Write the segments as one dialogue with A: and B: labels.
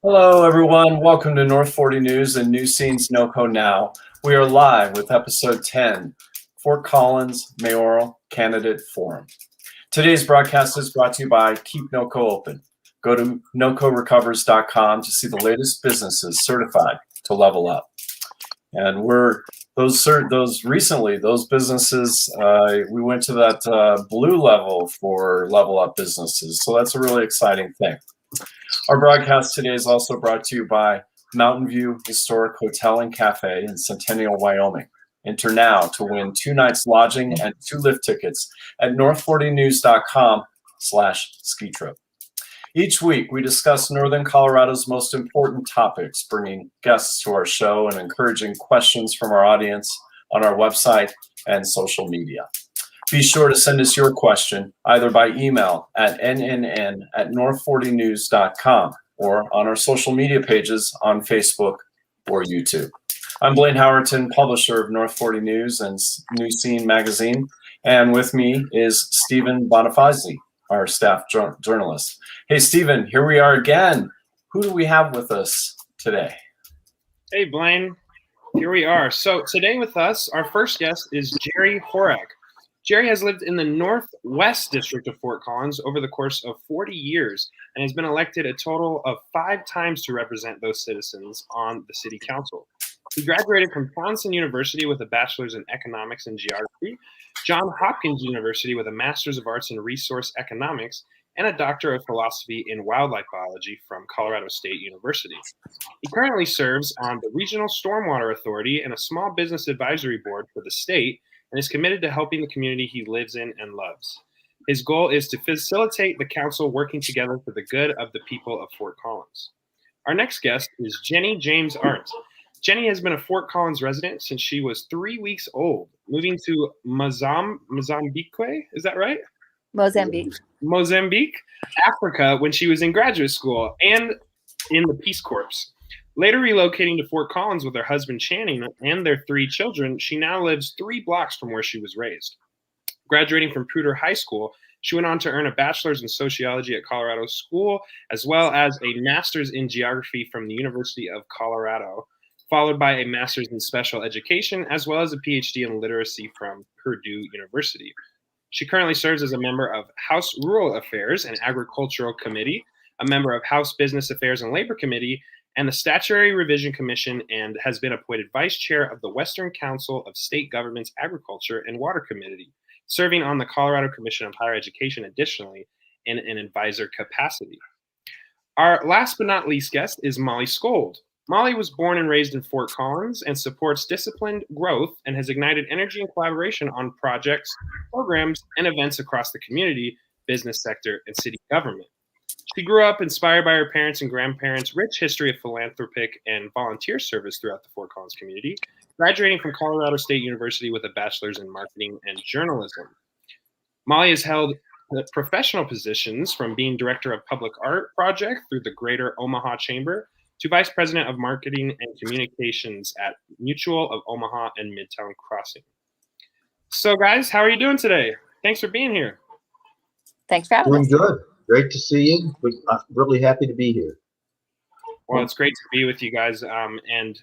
A: Hello, everyone. Welcome to North 40 News and New Scenes NoCo Now. We are live with episode 10, Fort Collins Mayoral Candidate Forum. Today's broadcast is brought to you by Keep NoCo Open. Go to NoCoRecovers.com to see the latest businesses certified to level up. And those businesses, we went to that blue level for level up businesses. So that's a really exciting thing. Our broadcast today is also brought to you by Mountain View Historic Hotel and Cafe in Centennial, Wyoming. Enter now to win 2 nights lodging and 2 lift tickets at north40news.com/ski trip. Each week, we discuss Northern Colorado's most important topics, bringing guests to our show and encouraging questions from our audience on our website and social media. Be sure to send us your question either by email at nnn@north40news.com or on our social media pages on Facebook or YouTube. I'm Blaine Howerton, publisher of North 40 News and New Scene magazine, and with me is Stephen Bonifazi, our staff journalist. Hey, Stephen, here we are again. Who do we have with us today?
B: Hey, Blaine, here we are. So today with us, our first guest is Gerry Horak. Gerry has lived in the Northwest District of Fort Collins over the course of 40 years and has been elected a total of 5 times to represent those citizens on the city council. He graduated from Towson University with a bachelor's in economics and geography, Johns Hopkins University with a master's of arts in resource economics, and a doctor of philosophy in wildlife biology from Colorado State University. He currently serves on the Regional Stormwater Authority and a small business advisory board for the state, and is committed to helping the community he lives in and loves. His goal is to facilitate the council working together for the good of the people of Fort Collins. Our next guest is Jeni James Arndt. Jeni has been a Fort Collins resident since she was 3 weeks old, moving to Mozambique, is that right? Mozambique, Africa, when she was in graduate school and in the Peace Corps. Later relocating to Fort Collins with her husband Channing and their 3 children, she now lives 3 blocks from where she was raised. Graduating from Pruder High School, she went on to earn a bachelor's in sociology at Colorado School, as well as a master's in geography from the University of Colorado, followed by a master's in special education, as well as a PhD in literacy from Purdue University. She currently serves as a member of House Rural Affairs and Agricultural Committee, a member of House Business Affairs and Labor Committee, and the Statutory Revision Commission, and has been appointed Vice Chair of the Western Council of State Governments Agriculture and Water Committee, serving on the Colorado Commission of Higher Education additionally in an advisor capacity. Our last but not least guest is Molly Skold. Molly was born and raised in Fort Collins and supports disciplined growth and has ignited energy and collaboration on projects, programs, and events across the community, business sector, and city government. She grew up inspired by her parents and grandparents' rich history of philanthropic and volunteer service throughout the Fort Collins community, graduating from Colorado State University with a bachelor's in marketing and journalism. Molly has held professional positions from being director of public art project through the Greater Omaha Chamber to vice president of marketing and communications at Mutual of Omaha and Midtown Crossing. So guys, how are you doing today? Thanks for being here.
C: Thanks for having us.
D: Doing good. Great to see you. I'm really happy to be here.
B: Well, it's great to be with you guys. And,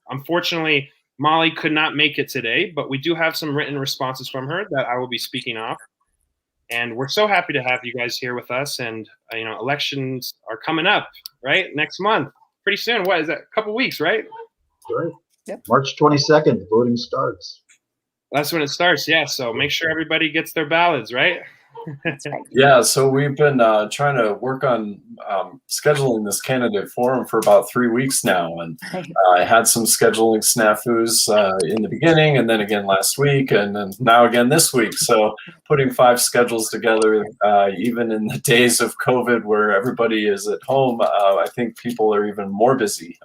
B: unfortunately, Molly could not make it today, but we do have some written responses from her that I will be speaking off. And we're so happy to have you guys here with us. And, elections are coming up, right? Next month. Pretty soon. What is that? A couple weeks, right?
D: Right. Yep. March 22nd, voting starts.
B: That's when it starts, yeah. So make sure everybody gets their ballots, right?
A: Yeah, so we've been trying to work on scheduling this candidate forum for about 3 weeks now, and I had some scheduling snafus in the beginning, and then again last week, and then now again this week. So putting 5 schedules together, even in the days of COVID where everybody is at home, I think people are even more busy.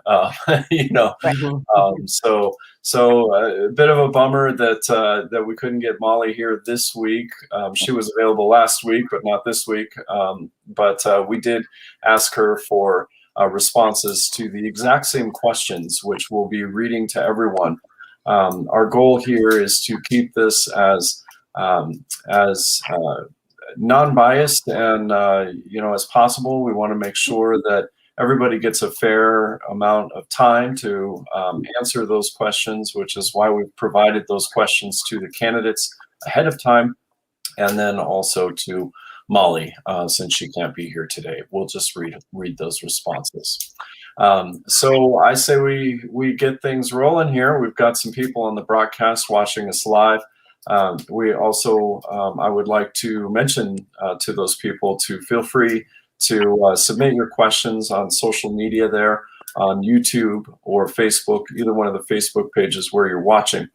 A: So a bit of a bummer that we couldn't get Molly here this week. She was available last week, but not this week. But we did ask her for responses to the exact same questions, which we'll be reading to everyone. Our goal here is to keep this as non-biased and as possible. We want to make sure that everybody gets a fair amount of time to answer those questions, which is why we've provided those questions to the candidates ahead of time, and then also to Molly, since she can't be here today. We'll just read those responses. So I say we get things rolling here. We've got some people on the broadcast watching us live. We also, I would like to mention to those people to feel free to submit your questions on social media there, on YouTube or Facebook, either one of the Facebook pages where you're watching.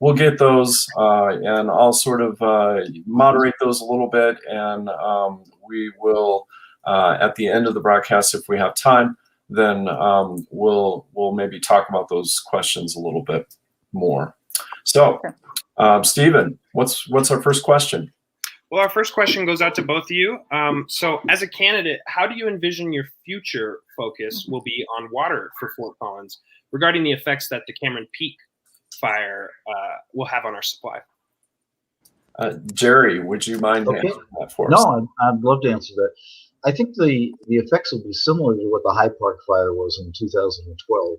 A: We'll get those and I'll sort of moderate those a little bit, and we will, at the end of the broadcast, if we have time, then we'll maybe talk about those questions a little bit more. So, Stephen, what's our first question?
B: Well, our first question goes out to both of you. So as a candidate, how do you envision your future focus will be on water for Fort Collins regarding the effects that the Cameron Peak fire will have on our supply?
A: Jerry, would you mind answering that for us?
D: No, I'd love to answer that. I think the effects will be similar to what the High Park fire was in 2012.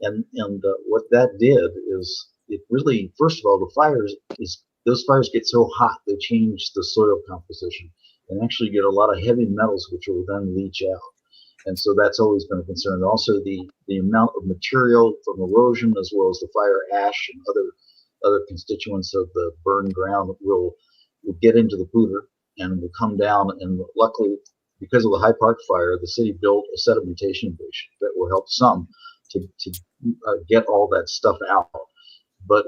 D: And what that did is it really, first of all, those fires get so hot, they change the soil composition and actually get a lot of heavy metals, which will then leach out. And so that's always been a concern. Also, the amount of material from erosion, as well as the fire ash and other constituents of the burned ground will get into the polluter and will come down. And luckily, because of the High Park fire, the city built a sedimentation bridge that will help some to get all that stuff out. But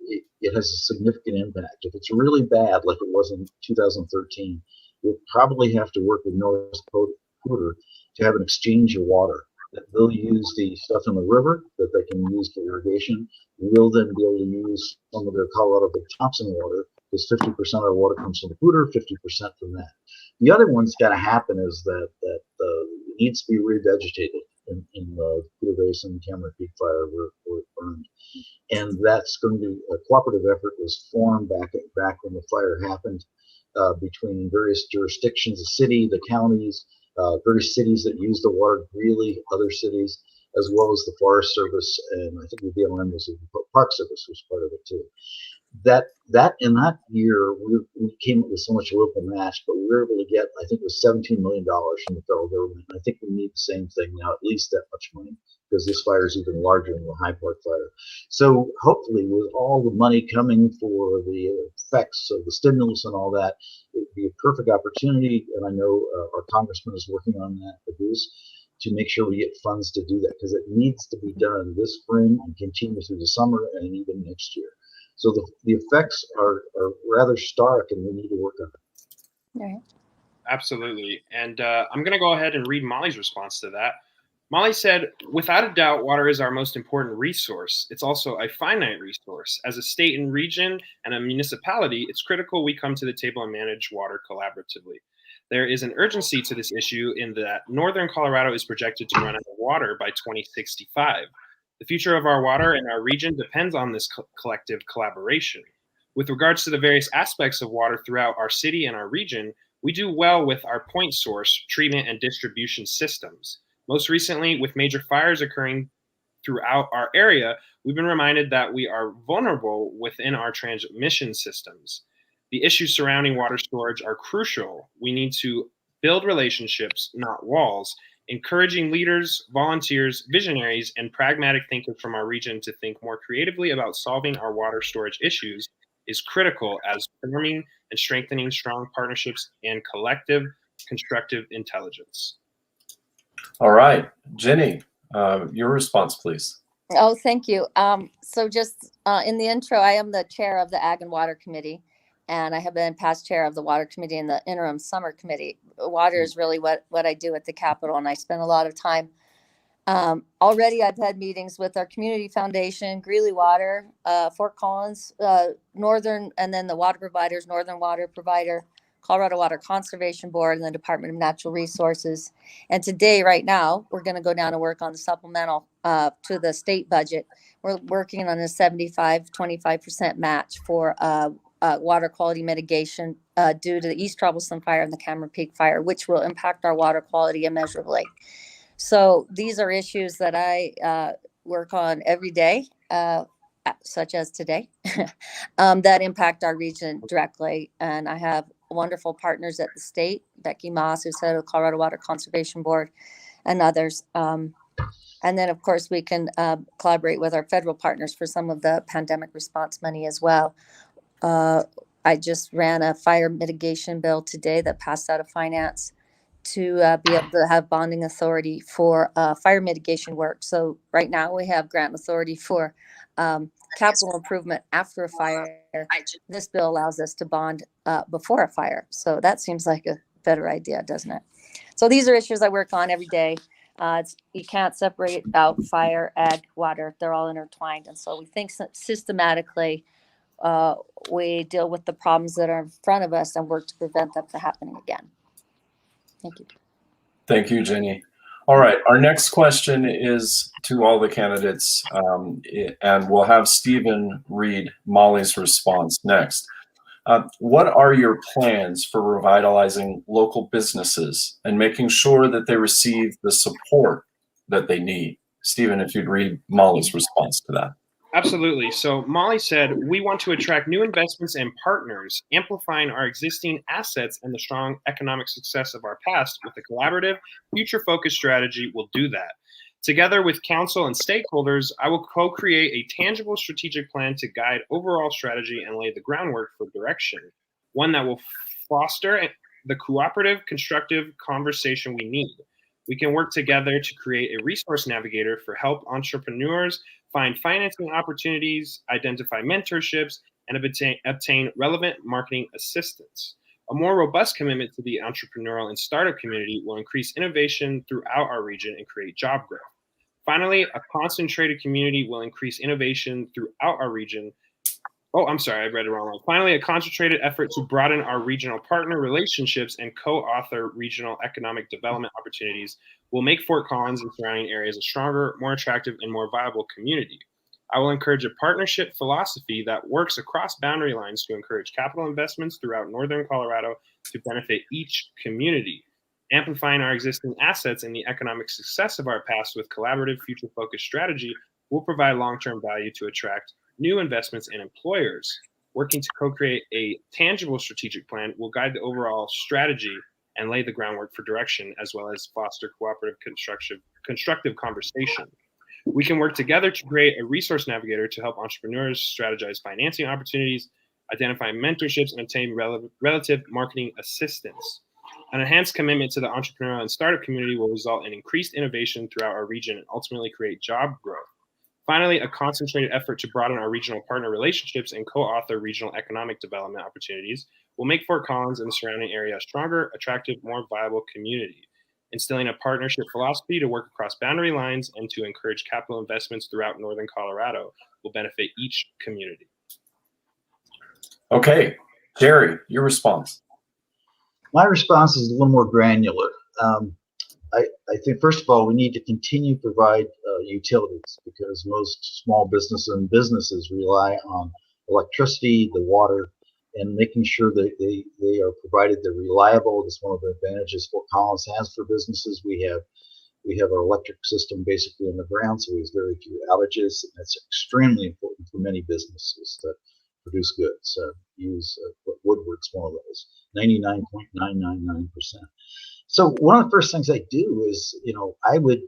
D: it has a significant impact. If it's really bad, like it was in 2013, we'll probably have to work with North Dakota to have an exchange of water. That they'll use the stuff in the river that they can use for irrigation. We'll then be able to use some of their Colorado Big Thompson water, because 50% of our water comes from the polluter, 50% from that. The other one's got to happen is that it needs to be revegetated in the Polluter Basin. Cameron Peak fire where it burned. And that's going to be a cooperative effort was formed back when the fire happened between various jurisdictions, the city, the counties, various cities that use the water, really other cities, as well as the Forest Service, and I think the BLM was the Park Service was part of it too. That in that year we came up with so much local match, but we were able to get, I think it was $17 million from the federal government. I think we need the same thing now, at least that much money, because this fire is even larger than the High Park fire. So hopefully, with all the money coming for the effects of the stimulus and all that, it'd be a perfect opportunity. And I know our congressman is working on that, to make sure we get funds to do that, because it needs to be done this spring and continue through the summer and even next year. So the effects are rather stark, and we need to work on it.
C: All right.
B: Absolutely. And I'm going to go ahead and read Molly's response to that. Molly said, without a doubt, water is our most important resource. It's also a finite resource. As a state and region and a municipality, it's critical we come to the table and manage water collaboratively. There is an urgency to this issue in that northern Colorado is projected to run out of water by 2065. The future of our water in our region depends on this collective collaboration. With regards to the various aspects of water throughout our city and our region, we do well with our point source, treatment, and distribution systems. Most recently, with major fires occurring throughout our area, we've been reminded that we are vulnerable within our transmission systems. The issues surrounding water storage are crucial. We need to build relationships, not walls, encouraging leaders, volunteers, visionaries, and pragmatic thinkers from our region to think more creatively about solving our water storage issues is critical as forming and strengthening strong partnerships and collective constructive intelligence.
A: All right, Jenny, your response, please.
C: Oh, thank you. So just in the intro, I am the chair of the Ag and Water Committee, and I have been past chair of the Water Committee and the interim Summer Committee. Water is really what I do at the Capitol, and I spend a lot of time. Already I've had meetings with our community foundation, Greeley Water, Fort Collins, Northern, and then the water providers, Northern Water Provider, Colorado Water Conservation Board, and the Department of Natural Resources. And today, right now, we're going to go down and work on the supplemental to the state budget. We're working on a 75-25% match for water quality mitigation due to the East Troublesome Fire and the Cameron Peak Fire, which will impact our water quality immeasurably. So these are issues that I work on every day, such as today, that impact our region directly. And I have wonderful partners at the state, Becky Moss, who's head of the Colorado Water Conservation Board, and others. And then, of course, we can collaborate with our federal partners for some of the pandemic response money as well. I just ran a fire mitigation bill today that passed out of finance to be able to have bonding authority for fire mitigation work. So right now we have grant authority for capital improvement after a fire. This bill allows us to bond before a fire. So that seems like a better idea, doesn't it? So these are issues I work on every day. You can't separate out fire, ag, water. They're all intertwined. And so we think systematically, we deal with the problems that are in front of us and work to prevent them from happening again. Thank you.
A: Thank you, Jeni. All right, our next question is to all the candidates, and we'll have Stephen read Molly's response next. What are your plans for revitalizing local businesses and making sure that they receive the support that they need? Stephen, if you'd read Molly's response to that.
B: Absolutely. So Molly said, we want to attract new investments and partners, amplifying our existing assets and the strong economic success of our past with a collaborative, future-focused strategy will do that. Together with council and stakeholders, I will co-create a tangible strategic plan to guide overall strategy and lay the groundwork for direction, one that will foster the cooperative, constructive conversation we need. We can work together to create a resource navigator for help entrepreneurs find financing opportunities, identify mentorships, and obtain relevant marketing assistance. A more robust commitment to the entrepreneurial and startup community will increase innovation throughout our region and create job growth. Finally, a concentrated community will increase innovation throughout our region. Oh, I'm sorry, I read it wrong. Finally, a concentrated effort to broaden our regional partner relationships and co-author regional economic development opportunities will make Fort Collins and surrounding areas a stronger, more attractive, and more viable community. I will encourage a partnership philosophy that works across boundary lines to encourage capital investments throughout northern Colorado to benefit each community. Amplifying our existing assets and the economic success of our past with collaborative, future-focused strategy will provide long-term value to attract new investments and employers. Working to co-create a tangible strategic plan will guide the overall strategy and lay the groundwork for direction, as well as foster cooperative, constructive conversation. We can work together to create a resource navigator to help entrepreneurs strategize financing opportunities, identify mentorships, and obtain relative marketing assistance. An enhanced commitment to the entrepreneurial and startup community will result in increased innovation throughout our region and ultimately create job growth. Finally, a concentrated effort to broaden our regional partner relationships and co-author regional economic development opportunities will make Fort Collins and the surrounding area a stronger, attractive, more viable community. Instilling a partnership philosophy to work across boundary lines and to encourage capital investments throughout northern Colorado will benefit each community.
A: Okay, Gerry, your response.
D: My response is a little more granular. I think, first of all, we need to continue to provide utilities because most small businesses rely on electricity, the water, and making sure that they are provided. They're reliable. That's one of the advantages Fort Collins has for businesses. We have our electric system basically in the ground, so we have very few outages. And that's extremely important for many businesses that produce goods. Woodward's one of those, 99.999%. So one of the first things I do is, I would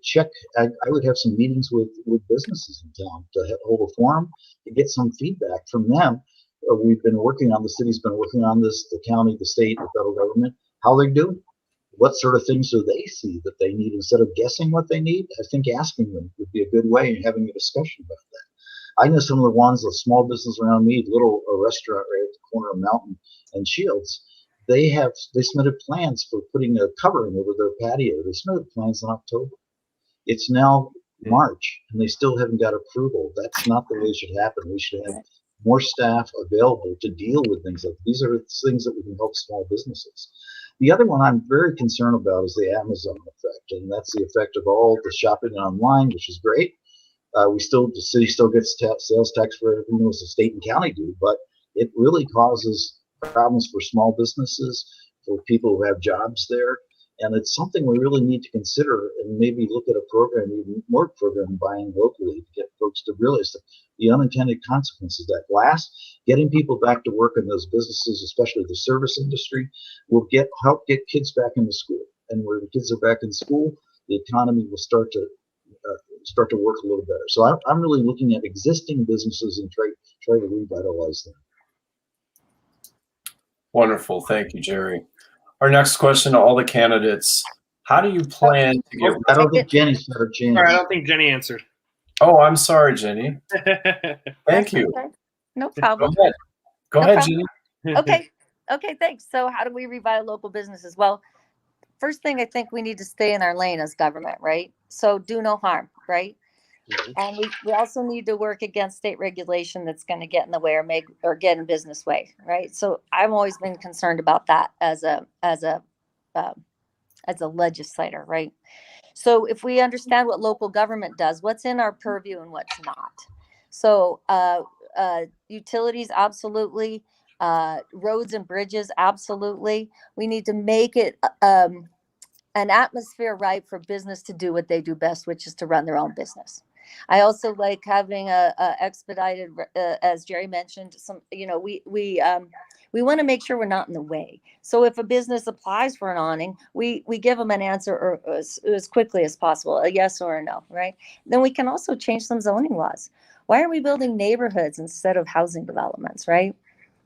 D: have some meetings with businesses in town to hold a forum to get some feedback from them. We've been working on, the city's been working on this, the county, the state, the federal government, how they're doing. What sort of things do they see that they need? Instead of guessing what they need, I think asking them would be a good way and having a discussion about that. I know some of the ones, the small business around me, little restaurant right at the corner of Mountain and Shields, they submitted plans for putting a covering over their patio. They submitted plans in October. It's now March, and they still haven't got approval. That's not the way it should happen. We should have more staff available to deal with things like these. Are things that we can help small businesses. The other one I'm very concerned about is the Amazon effect, and that's the effect of all the shopping online, which is great. The city still gets sales tax for everything as the state and county do, but it really causes problems for small businesses, for people who have jobs there. And it's something we really need to consider and maybe look at a program, even more program buying locally to get folks to realize the unintended consequences of that. Last, getting people back to work in those businesses, especially the service industry, will help get kids back into school. And where the kids are back in school, the economy will start to work a little better. So I'm really looking at existing businesses and try to revitalize them.
A: Wonderful. Thank you, Gerry. Our next question to all the candidates: how do you plan to get?
D: I don't think Jenny's had a chance.
B: Sorry, I don't think Jenny answered.
A: Oh, I'm sorry, Jenny. Thank you.
C: Okay. No problem.
A: Go
C: No
A: ahead,
C: problem.
A: Jenny.
C: Okay, thanks. So how do we revive local businesses? Well, first thing, I think we need to stay in our lane as government, right? So do no harm, right? And we also need to work against state regulation that's going to get in the way or get in business way, right? So I've always been concerned about that as a legislator, right? So if we understand what local government does, what's in our purview and what's not. So utilities, absolutely. Roads and bridges, absolutely. We need to make it an atmosphere right for business to do what they do best, which is to run their own business. I also like having a expedited, as Gerry mentioned, we want to make sure we're not in the way. So if a business applies for an awning, we give them an answer as quickly as possible, a yes or a no, right? Then we can also change some zoning laws. Why are we building neighborhoods instead of housing developments, right?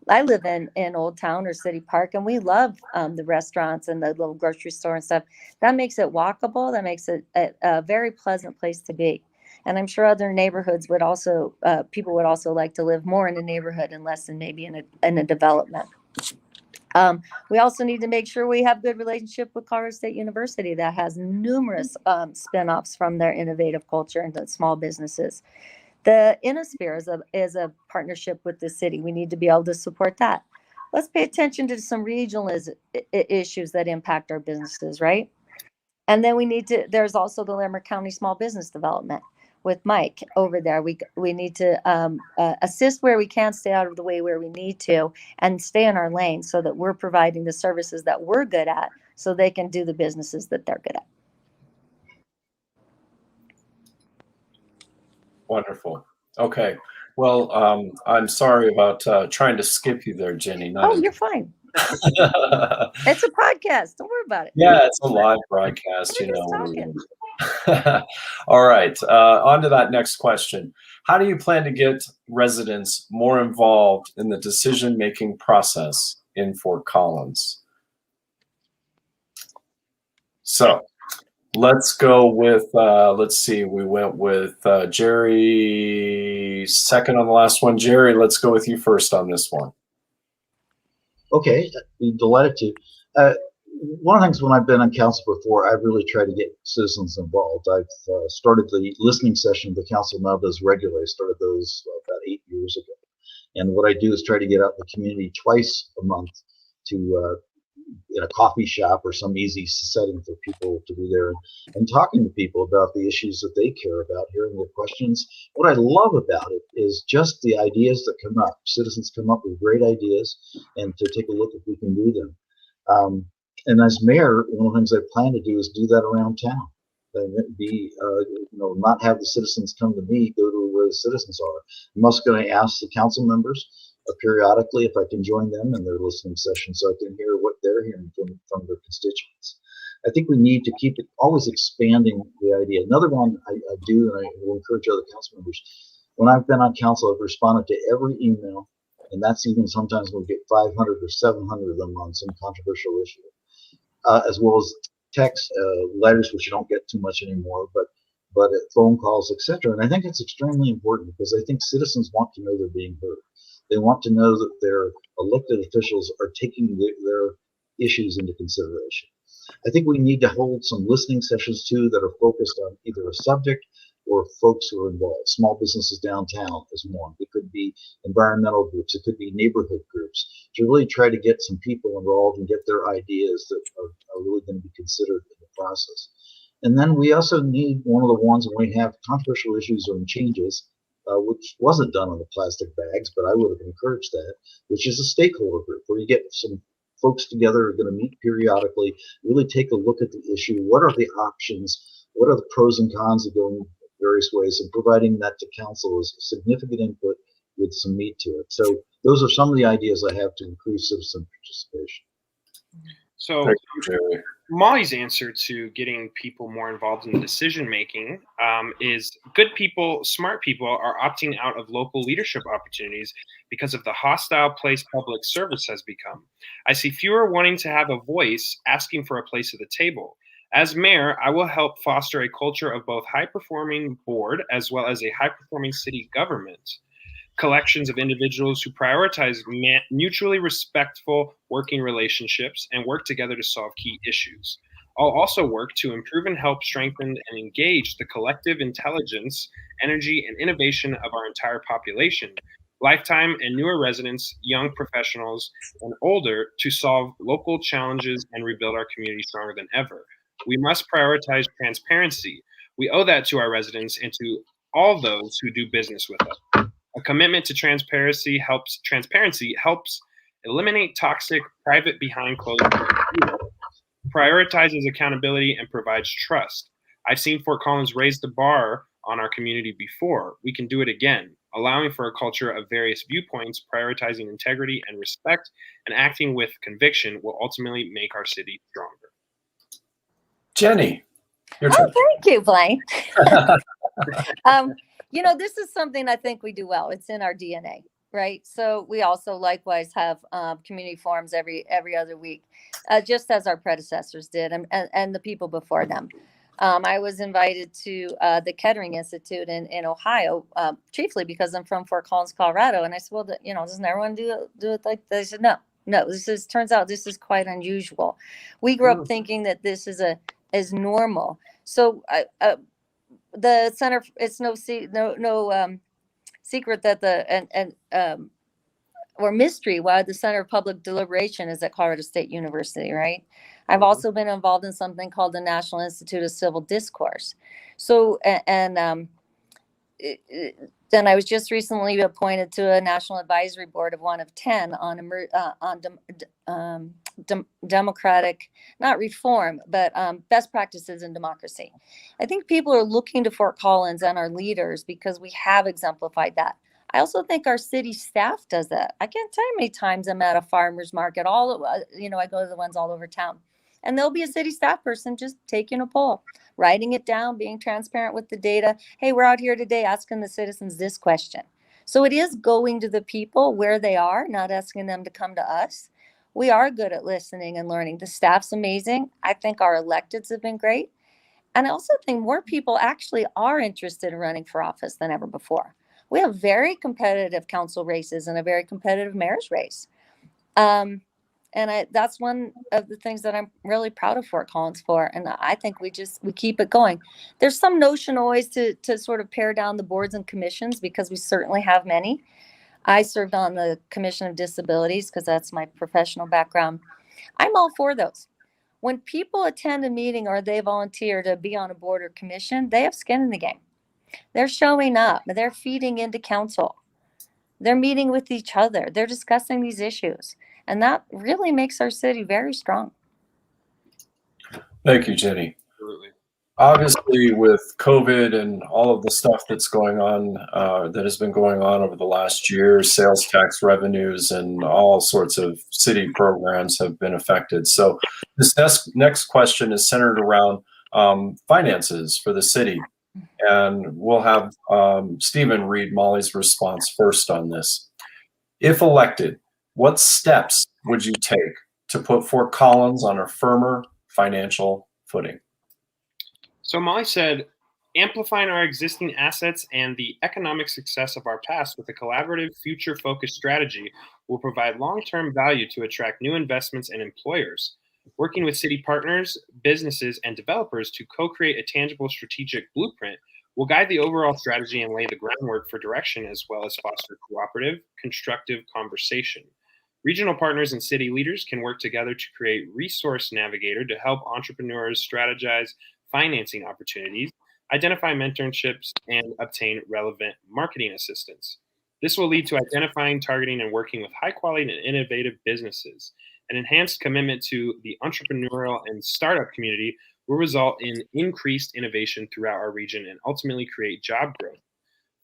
C: I live in Old Town or City Park, and we love the restaurants and the little grocery store and stuff. That makes it walkable. That makes it a very pleasant place to be. And I'm sure other neighborhoods would also, people would also like to live more in a neighborhood and less than maybe in a development. We also need to make sure we have good relationship with Colorado State University that has numerous spinoffs from their innovative culture and the small businesses. The Innosphere is a partnership with the city. We need to be able to support that. Let's pay attention to some regional issues that impact our businesses, right? And then there's also the Limerick County Small Business Development with Mike over there. We need to assist where we can, stay out of the way where we need to, and stay in our lane so that we're providing the services that we're good at so they can do the businesses that they're good at.
A: Wonderful. Okay. Well, I'm sorry about trying to skip you there, Jenny.
C: You're fine. It's a podcast. Don't worry about it.
A: Yeah, it's a live broadcast.
C: We're just talking.
A: All right. On to that next question. How do you plan to get residents more involved in the decision-making process in Fort Collins? So let's go with, let's see, we went with Gerry second on the last one. Gerry, let's go with you first on this one.
D: Okay, I'd be delighted to. One of the things when I've been on council before, I've really tried to get citizens involved. I've started the listening session the council now does regularly. I started those about 8 years ago. And what I do is try to get out in the community twice a month to in a coffee shop or some easy setting for people to be there and talking to people about the issues that they care about, hearing their questions. What I love about it is just the ideas that come up. Citizens come up with great ideas and to take a look if we can do them. And as mayor, one of the things I plan to do is do that around town. And not have the citizens come to me, go to where the citizens are. I'm also going to ask the council members periodically if I can join them in their listening session so I can hear what they're hearing from their constituents. I think we need to keep it always expanding the idea. Another one I do, and I will encourage other council members, when I've been on council, I've responded to every email, and that's even sometimes we'll get 500 or 700 of them on some controversial issue, as well as text, letters, which you don't get too much anymore, but phone calls, etc. And I think it's extremely important because I think citizens want to know they're being heard. They want to know that their elected officials are taking their issues into consideration. I think we need to hold some listening sessions too that are focused on either a subject or folks who are involved. Small businesses downtown is one. It could be environmental groups. It could be neighborhood groups to really try to get some people involved and get their ideas that are really going to be considered in the process. And then we also need one of the ones when we have controversial issues or changes, which wasn't done on the plastic bags, but I would have encouraged that, which is a stakeholder group where you get some folks together are going to meet periodically, really take a look at the issue. What are the options? What are the pros and cons of going various ways? And providing that to council is significant input with some meat to it. So those are some of the ideas I have to increase citizen participation.
B: So
A: Thank you, Gerry.
B: Molly's answer to getting people more involved in the decision making is good people, smart people are opting out of local leadership opportunities because of the hostile place public service has become. I see fewer wanting to have a voice, asking for a place at the table. As mayor, I will help foster a culture of both high-performing board as well as a high-performing city government. Collections of individuals who prioritize mutually respectful working relationships and work together to solve key issues. I'll also work to improve and help strengthen and engage the collective intelligence, energy, and innovation of our entire population, lifetime and newer residents, young professionals, and older, to solve local challenges and rebuild our community stronger than ever. We must prioritize transparency. We owe that to our residents and to all those who do business with us. A commitment to transparency helps eliminate toxic private behind closed doors, prioritizes accountability, and provides trust. I've seen Fort Collins raise the bar on our community before. We can do it again, allowing for a culture of various viewpoints, prioritizing integrity and respect, and acting with conviction will ultimately make our city stronger.
A: Jenny, your turn.
C: Thank you, Blaine. This is something I think we do well. It's in our DNA, right? So we also likewise have community forums every other week, just as our predecessors did and the people before them. I was invited to the Kettering Institute in Ohio, chiefly because I'm from Fort Collins, Colorado. And I said, well, doesn't everyone do it like this? They said, no, turns out this is quite unusual. We grew up thinking that this is normal. So the center, it's no secret that or mystery why the Center of Public Deliberation is at Colorado State University, right? I've also been involved in something called the National Institute of Civil Discourse. So, then I was just recently appointed to a national advisory board of one of 10 on democratic, not reform, but best practices in democracy. I think people are looking to Fort Collins and our leaders because we have exemplified that. I also think our city staff does that. I can't tell you how many times I'm at a farmer's market, I go to the ones all over town. And there'll be a city staff person just taking a poll, writing it down, being transparent with the data. Hey, we're out here today asking the citizens this question. So it is going to the people where they are, not asking them to come to us. We are good at listening and learning. The staff's amazing. I think our electeds have been great. And I also think more people actually are interested in running for office than ever before. We have very competitive council races and a very competitive mayor's race. And that's one of the things that I'm really proud of Fort Collins for. And I think we keep it going. There's some notion always to sort of pare down the boards and commissions because we certainly have many. I served on the Commission of Disabilities because that's my professional background. I'm all for those. When people attend a meeting or they volunteer to be on a board or commission, they have skin in the game. They're showing up. They're feeding into council. They're meeting with each other. They're discussing these issues. And that really makes our city very strong.
A: Thank you, Jenny.
B: Absolutely.
A: Obviously, with COVID and all of the stuff that's going on, that has been going on over the last year, sales tax revenues and all sorts of city programs have been affected. So this next question is centered around finances for the city. And we'll have Stephen read Molly's response first on this. If elected, what steps would you take to put Fort Collins on a firmer financial footing?
B: So Molly said, amplifying our existing assets and the economic success of our past with a collaborative, future-focused strategy will provide long-term value to attract new investments and employers. Working with city partners, businesses, and developers to co-create a tangible strategic blueprint will guide the overall strategy and lay the groundwork for direction, as well as foster cooperative, constructive conversation. Regional partners and city leaders can work together to create Resource Navigator to help entrepreneurs strategize financing opportunities, identify mentorships, and obtain relevant marketing assistance. This will lead to identifying, targeting, and working with high-quality and innovative businesses. An enhanced commitment to the entrepreneurial and startup community will result in increased innovation throughout our region and ultimately create job growth.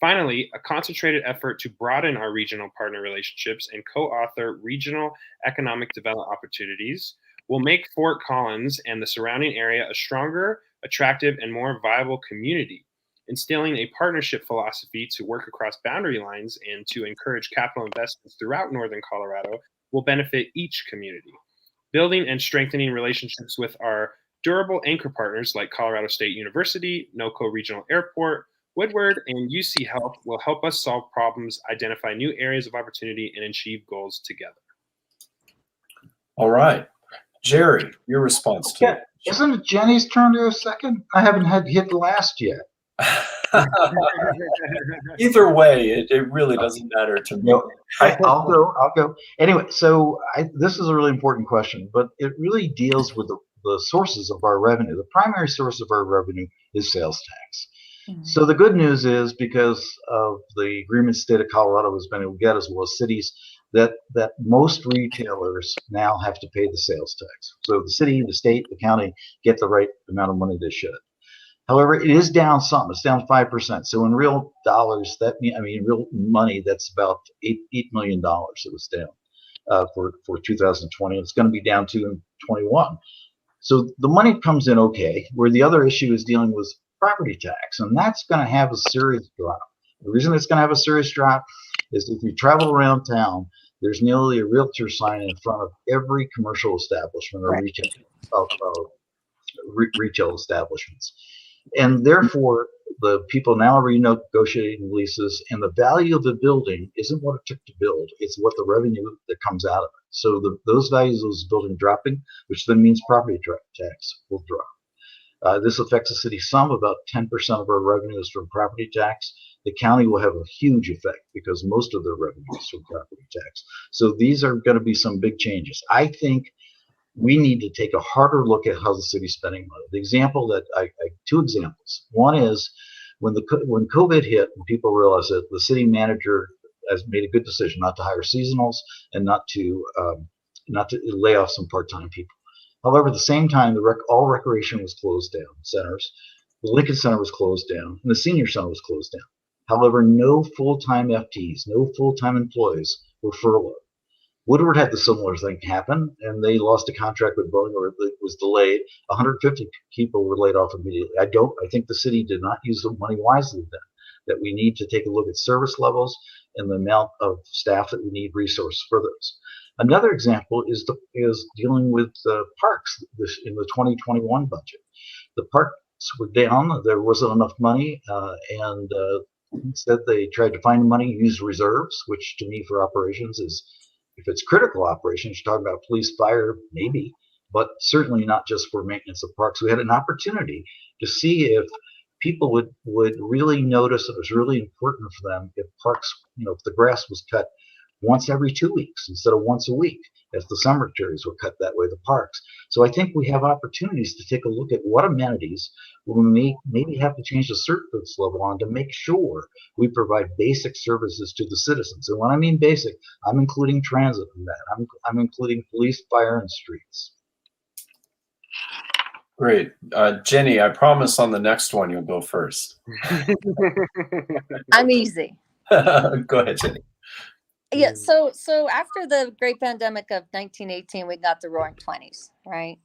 B: Finally, a concentrated effort to broaden our regional partner relationships and co-author regional economic development opportunities will make Fort Collins and the surrounding area a stronger, attractive, and more viable community. Instilling a partnership philosophy to work across boundary lines and to encourage capital investments throughout northern Colorado will benefit each community. Building and strengthening relationships with our durable anchor partners like Colorado State University, NoCo Regional Airport, Woodward, and UC Health will help us solve problems, identify new areas of opportunity, and achieve goals together.
A: All right. Gerry, your response to it.
D: Isn't it Jenny's turn to a second? I haven't had hit the last yet.
A: Either way, it really doesn't matter to me.
D: No, I'll go. Anyway, so this is a really important question, but it really deals with the sources of our revenue. The primary source of our revenue is sales tax. So the good news is, because of the agreement the state of Colorado has been able to get, as well as cities, that most retailers now have to pay the sales tax. So the city, the state, the county get the right amount of money they should. However, it is down some. It's down 5%. So in real dollars, real money, that's about $8 million. It was down for 2020. It's going to be down to in 21. So the money comes in okay. Where the other issue is dealing with property tax, and that's going to have a serious drop. The reason it's going to have a serious drop is if you travel around town, there's nearly a realtor sign in front of every commercial establishment or retail establishments. And therefore, the people now are renegotiating leases, and the value of the building isn't what it took to build, it's what the revenue that comes out of it. So those values of this building dropping, which then means property tax will drop. This affects the city some. About 10% of our revenue is from property tax. The county will have a huge effect because most of their revenue is from property tax. So these are going to be some big changes. I think we need to take a harder look at how the city's spending money. The example that two examples. One is when COVID hit and people realized that the city manager has made a good decision not to hire seasonals and not to lay off some part-time people. However, at the same time, all recreation was closed down. Centers, the Lincoln Center was closed down, and the Senior Center was closed down. However, no full-time FTEs, no full-time employees were furloughed. Woodward had the similar thing happen, and they lost a contract with Boeing, or it was delayed. 150 people were laid off immediately. I think the city did not use the money wisely then. That we need to take a look at service levels and the amount of staff that we need resources for those. Another example is dealing with parks in the 2021 budget. The parks were down. There wasn't enough money, and instead they tried to find money, use reserves, which to me for operations is, if it's critical operations, you're talking about police, fire, maybe, but certainly not just for maintenance of parks. We had an opportunity to see if people would really notice it was really important for them if parks, if the grass was cut once every 2 weeks instead of once a week, as the cemeteries were cut that way, the parks. So I think we have opportunities to take a look at what amenities we maybe have to change the service level on to make sure we provide basic services to the citizens. And when I mean basic, I'm including transit in that. I'm including police, fire, and streets.
A: Great. Jenny, I promise on the next one you'll go first.
C: I'm easy.
A: Go ahead, Jenny.
C: Yeah, so after the great pandemic of 1918, we got the roaring 20s, right?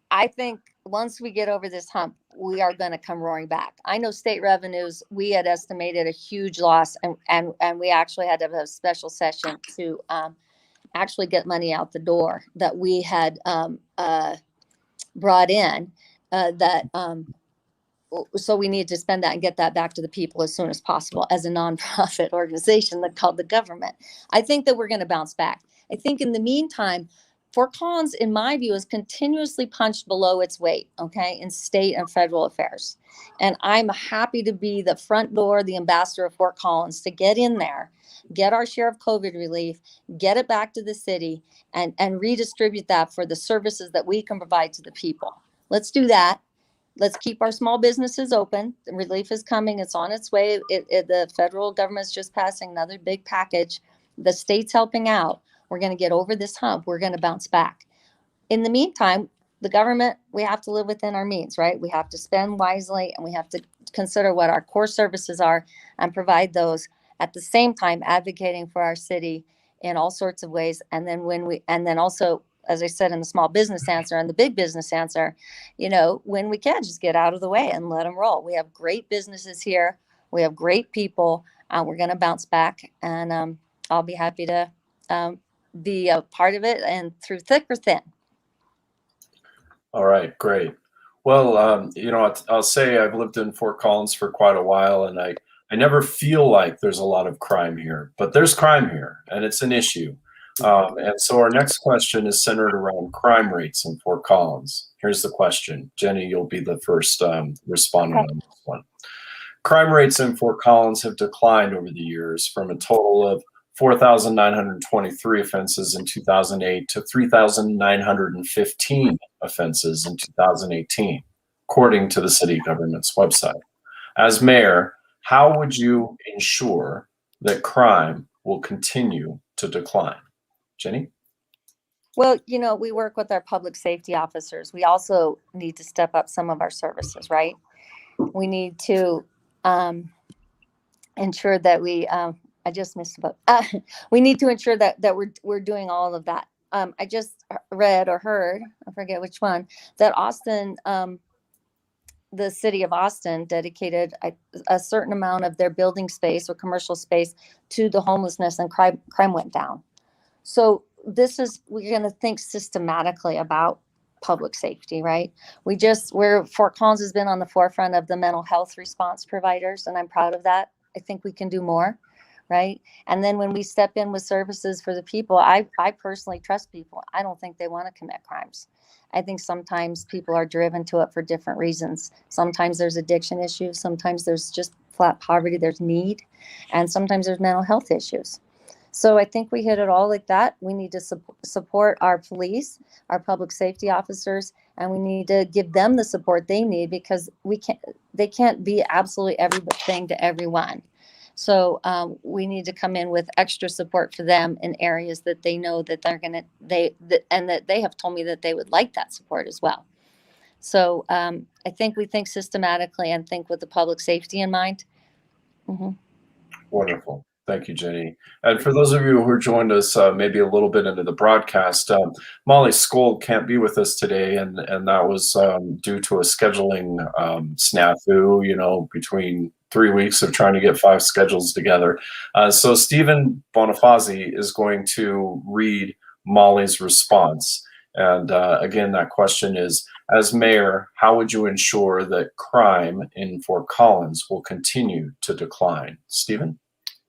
C: I think once we get over this hump, we are going to come roaring back. I know state revenues, we had estimated a huge loss, and we actually had to have a special session to actually get money out the door that we had brought in so we need to spend that and get that back to the people as soon as possible as a nonprofit organization that called the government. I think that we're going to bounce back. I think in the meantime, Fort Collins, in my view, is continuously punched below its weight, okay, in state and federal affairs. And I'm happy to be the front door, the ambassador of Fort Collins, to get in there, get our share of COVID relief, get it back to the city, and redistribute that for the services that we can provide to the people. Let's do that. Let's keep our small businesses open. The relief is coming. It's on its way. The federal government's just passing another big package. The state's helping out. We're going to get over this hump. We're going to bounce back. In the meantime, the government, we have to live within our means, right? We have to spend wisely, and we have to consider what our core services are and provide those, at the same time advocating for our city in all sorts of ways. And then also, as I said, in the small business answer and the big business answer, when we can, just get out of the way and let them roll. We have great businesses here. We have great people. We're going to bounce back, and I'll be happy to be a part of it, and through thick or thin.
A: All right, great. Well, I'll say I've lived in Fort Collins for quite a while, and I never feel like there's a lot of crime here, but there's crime here, and it's an issue. And so our next question is centered around crime rates in Fort Collins. Here's the question. Jenny, you'll be the first respondent on this one. Crime rates in Fort Collins have declined over the years from a total of 4,923 offenses in 2008 to 3,915 offenses in 2018, according to the city government's website. As mayor, how would you ensure that crime will continue to decline? Jenny?
C: Well, we work with our public safety officers. We also need to step up some of our services, right? We need to ensure that I just missed a boat. We need to ensure that we're doing all of that. I just read or heard, I forget which one, that Austin, the city of Austin, dedicated a certain amount of their building space or commercial space to the homelessness, and crime went down. So we're going to think systematically about public safety, right? Fort Collins has been on the forefront of the mental health response providers, and I'm proud of that. I think we can do more. Right. And then when we step in with services for the people, I personally trust people. I don't think they want to commit crimes. I think sometimes people are driven to it for different reasons. Sometimes there's addiction issues. Sometimes there's just flat poverty. There's need. And sometimes there's mental health issues. So I think we hit it all like that. We need to support our police, our public safety officers, and we need to give them the support they need, because they can't be absolutely everything to everyone. So we need to come in with extra support for them in areas that they know that and that they have told me that they would like that support as well. So I think we think systematically and think with the public safety in mind. Mm-hmm.
A: Wonderful. Thank you, Jenny. And for those of you who joined us maybe a little bit into the broadcast, Molly Skold can't be with us today, and that was due to a scheduling snafu, between 3 weeks of trying to get 5 schedules together. So Stephen Bonifazi is going to read Molly's response. And again, that question is, as mayor, how would you ensure that crime in Fort Collins will continue to decline? Stephen?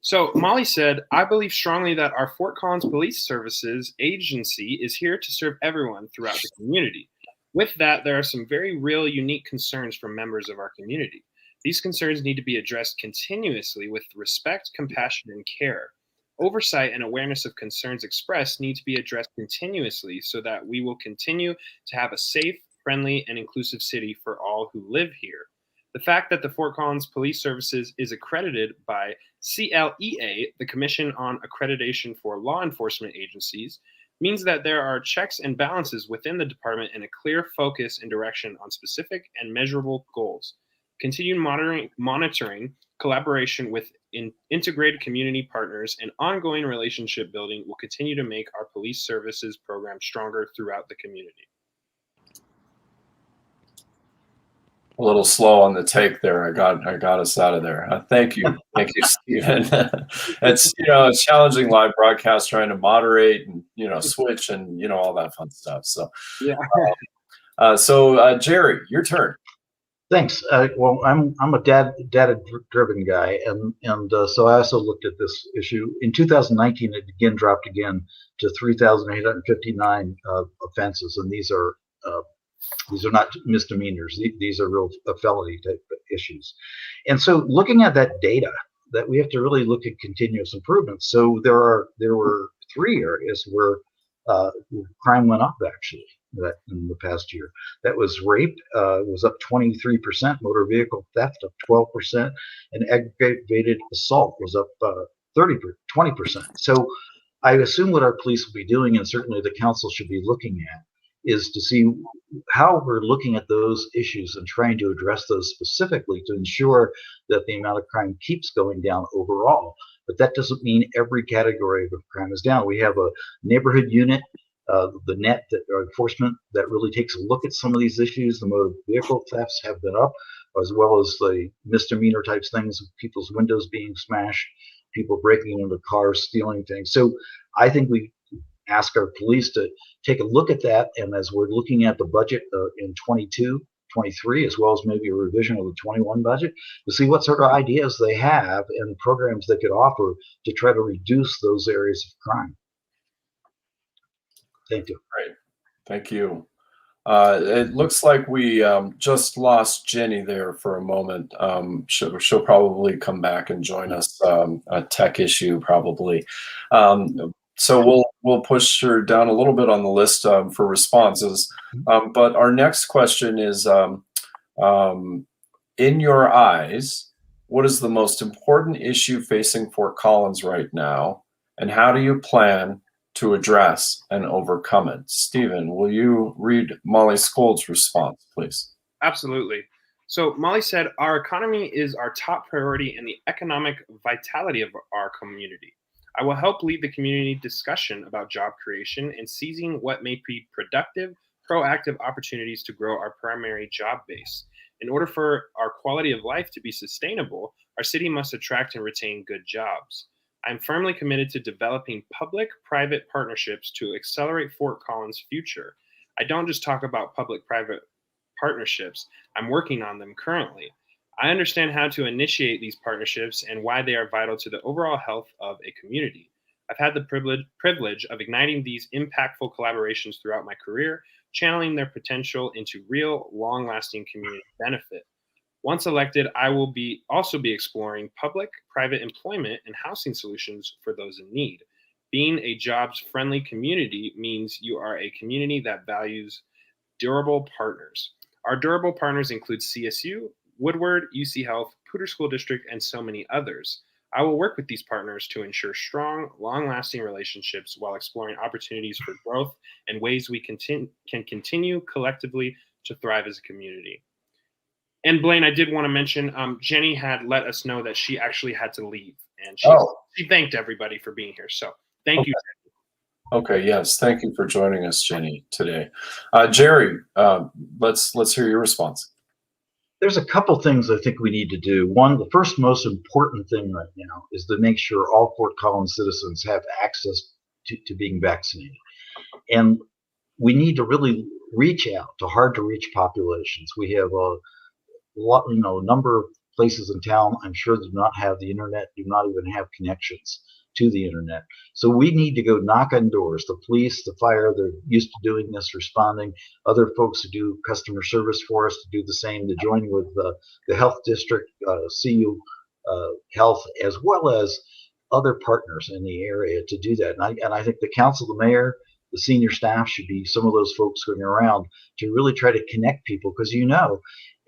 B: So Molly said, I believe strongly that our Fort Collins Police Services agency is here to serve everyone throughout the community. With that, there are some very real, unique concerns from members of our community. These concerns need to be addressed continuously with respect, compassion, and care. Oversight and awareness of concerns expressed need to be addressed continuously so that we will continue to have a safe, friendly, and inclusive city for all who live here. The fact that the Fort Collins Police Services is accredited by CLEA, the Commission on Accreditation for Law Enforcement Agencies, means that there are checks and balances within the department and a clear focus and direction on specific and measurable goals. Continued monitoring, collaboration with integrated community partners, and ongoing relationship building will continue to make our police services program stronger throughout the community.
A: A little slow on the take there. I got us out of there. Thank you, Stephen. It's a challenging live broadcast, trying to moderate and switch and all that fun stuff. So yeah. So Gerry, your turn.
D: Thanks. Well, I'm a data-driven guy, and so I also looked at this issue. In 2019, it again dropped to 3,859 offenses, and these are not misdemeanors. These are real felony type issues. And so, looking at that data, that we have to really look at continuous improvement. So there were 3 areas where crime went up actually. That in the past year, that was rape was up 23%, motor vehicle theft up 12%, and aggravated assault was up 20%. So I assume what our police will be doing, and certainly the council should be looking at, is to see how we're looking at those issues and trying to address those specifically to ensure that the amount of crime keeps going down overall. But that doesn't mean every category of crime is down. We have a neighborhood unit, the net that enforcement that really takes a look at some of these issues. The motor vehicle thefts have been up, as well as the misdemeanor types things, people's windows being smashed, people breaking into cars, stealing things. So I think we ask our police to take a look at that. And as we're looking at the budget in 22, 23, as well as maybe a revision of the 21 budget, to see what sort of ideas they have and programs they could offer to try to reduce those areas of crime. Thank you.
A: Great. Thank you. It looks like we just lost Jenny there for a moment. She'll probably come back and join us. A tech issue probably. So we'll push her down a little bit on the list for responses. But our next question is, in your eyes, what is the most important issue facing Fort Collins right now, and how do you plan to address and overcome it? Stephen, will you read Molly Skold's response, please?
B: Absolutely. So Molly said, our economy is our top priority and the economic vitality of our community. I will help lead the community discussion about job creation and seizing what may be productive, proactive opportunities to grow our primary job base. In order for our quality of life to be sustainable, our city must attract and retain good jobs. I'm firmly committed to developing public-private partnerships to accelerate Fort Collins' future. I don't just talk about public-private partnerships. I'm working on them currently. I understand how to initiate these partnerships and why they are vital to the overall health of a community. I've had the privilege of igniting these impactful collaborations throughout my career, channeling their potential into real, long-lasting community benefit. Once elected, I will also be exploring public-private employment and housing solutions for those in need. Being a jobs-friendly community means you are a community that values durable partners. Our durable partners include CSU, Woodward, UC Health, Poudre School District, and so many others. I will work with these partners to ensure strong, long-lasting relationships while exploring opportunities for growth and ways we can continue collectively to thrive as a community. And Blaine, I did want to mention, Jenny had let us know that she actually had to leave, and she thanked everybody for being here. So thank you, Jenny.
A: Okay, yes, thank you for joining us, Jenny, today. Gerry, let's hear your response.
D: There's a couple things I think we need to do. One, the first most important thing right now is to make sure all Fort Collins citizens have access to being vaccinated. And we need to really reach out to hard to reach populations. We have a number of places in town, I'm sure, do not have the internet, do not even have connections to the internet. So we need to go knock on doors. The police, the fire, they're used to doing this, responding. Other folks who do customer service for us to do the same, to join with the health district, CU Health, as well as other partners in the area to do that. And I think the council, the mayor, the senior staff should be some of those folks going around to really try to connect people, because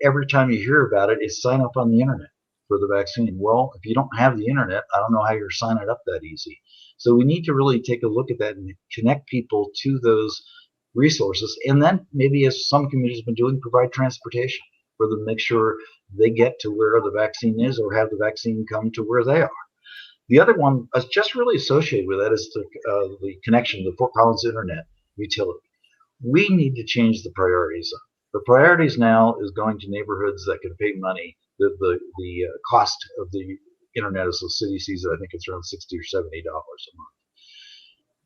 D: every time you hear about it, it's sign up on the internet for the vaccine. Well, if you don't have the internet, I don't know how you're signing up that easy. So we need to really take a look at that and connect people to those resources. And then maybe, as some communities have been doing, provide transportation for them to make sure they get to where the vaccine is, or have the vaccine come to where they are. The other one just really associated with that is the connection to the Fort Collins internet utility. We need to change the priorities. The priorities now is going to neighborhoods that can pay money. The cost of the internet, as the city sees it, I think it's around $60 or $70 a month.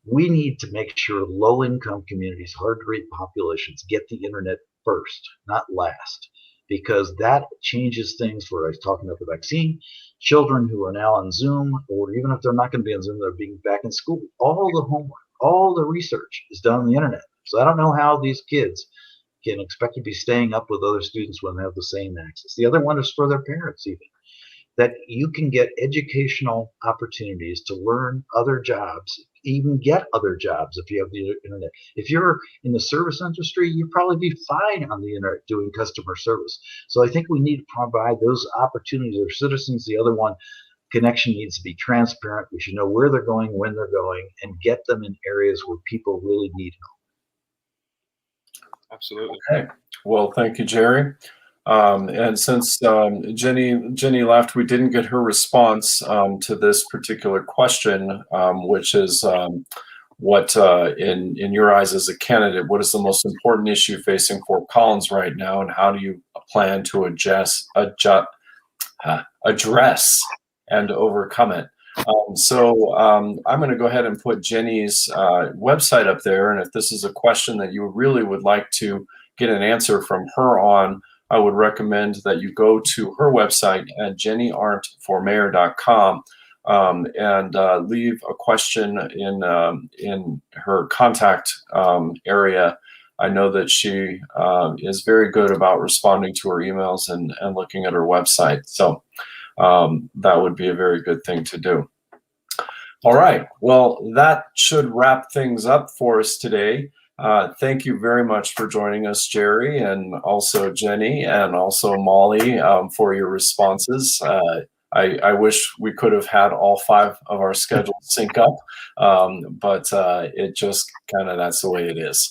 D: We need to make sure low-income communities, hard-to-reach populations, get the internet first, not last, because that changes things. For I was talking about the vaccine, children who are now on Zoom, or even if they're not going to be on Zoom, they're being back in school. All the homework, all the research is done on the internet. So I don't know how these kids can expect to be staying up with other students when they have the same access. The other one is for their parents, even, that you can get educational opportunities to learn other jobs, even get other jobs if you have the internet. If you're in the service industry, you'd probably be fine on the internet doing customer service. So I think we need to provide those opportunities for citizens. The other one, connection needs to be transparent. We should know where they're going, when they're going, and get them in areas where people really need help.
B: Absolutely.
A: Okay. Well, thank you, Gerry. And since Jeni left, we didn't get her response to this particular question, which is what, in your eyes as a candidate, what is the most important issue facing Fort Collins right now, and how do you plan to address and overcome it? So I'm going to go ahead and put Jeni's website up there, and if this is a question that you really would like to get an answer from her on, I would recommend that you go to her website at jeniarndtformayor.com and leave a question in her contact area. I know that she is very good about responding to her emails and looking at her website. So that would be a very good thing to do. All right. Well, that should wrap things up for us today. Thank you very much for joining us, Gerry, and also Jeni, and also Molly, for your responses. I wish we could have had all 5 of our schedules sync up, but it just kind of, that's the way it is.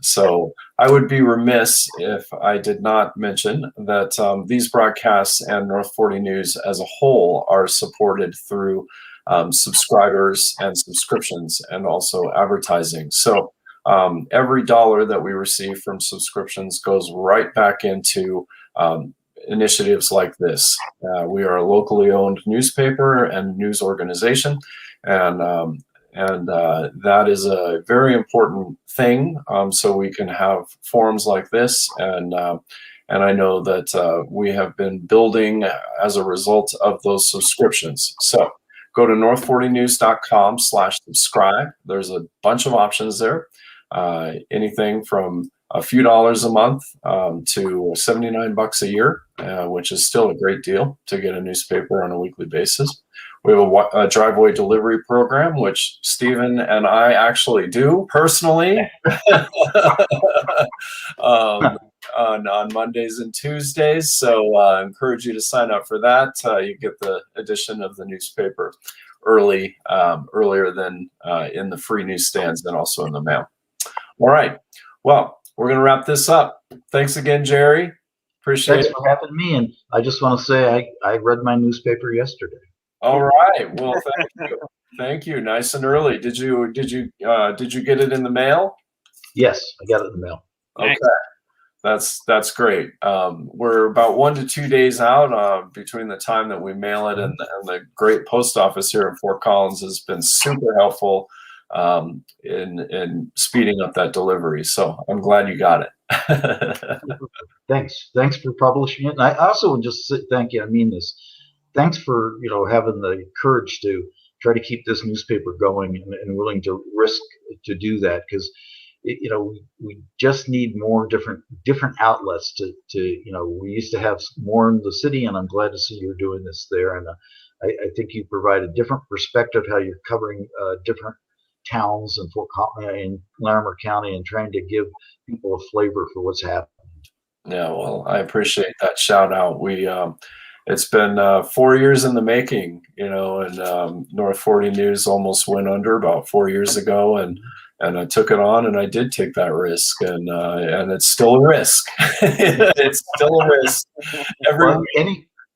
A: So I would be remiss if I did not mention that these broadcasts and North 40 News as a whole are supported through subscribers and subscriptions and also advertising. So every dollar that we receive from subscriptions goes right back into initiatives like this. We are a locally owned newspaper and news organization, and that is a very important thing. So we can have forums like this, and I know that we have been building as a result of those subscriptions. So go to north40news.com/subscribe. There's a bunch of options there. Anything from a few dollars a month to $79 a year, which is still a great deal to get a newspaper on a weekly basis. We have a driveway delivery program, which Stephen and I actually do personally on Mondays and Tuesdays. So I encourage you to sign up for that. You get the edition of the newspaper earlier than in the free newsstands and also in the mail. All right. Well, we're going to wrap this up. Thanks again, Gerry. Appreciate it.
D: Thanks for having me. And I just want to say I read my newspaper yesterday.
A: All right. Well, thank you. Thank you. Nice and early. Did you get it in the mail?
D: Yes, I got it in the mail.
A: Okay. That's great. We're about 1 to 2 days out between the time that we mail it, and the great post office here in Fort Collins has been super helpful in speeding up that delivery. So I'm glad you got it.
D: Thanks for publishing it. And I also would just thank you. I mean this. Thanks for having the courage to try to keep this newspaper going and willing to risk to do that, because we just need more different outlets to we used to have more in the city, and I'm glad to see you're doing this there. And I think you provide a different perspective, how you're covering different towns in in Larimer County and trying to give people a flavor for what's happening.
A: Yeah, well, I appreciate that shout out. It's been 4 years in the making, and North 40 News almost went under about 4 years ago, and I took it on, and I did take that risk, and it's still a risk. It's still a risk.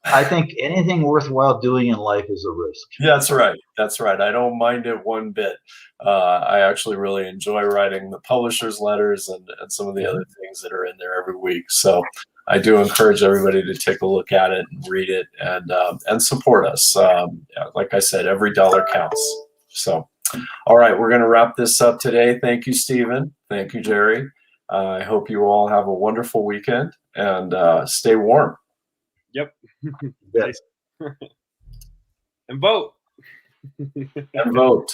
D: I think anything worthwhile doing in life is a risk.
A: Yeah, that's right. I don't mind it one bit. I actually really enjoy writing the publisher's letters and some of the other things that are in there every week. So I do encourage everybody to take a look at it and read it and support us. Like I said, every dollar counts. So, all right, we're going to wrap this up today. Thank you, Stephen. Thank you, Gerry. I hope you all have a wonderful weekend and stay warm.
B: Yep.
D: Yes.
B: And vote.
A: And vote.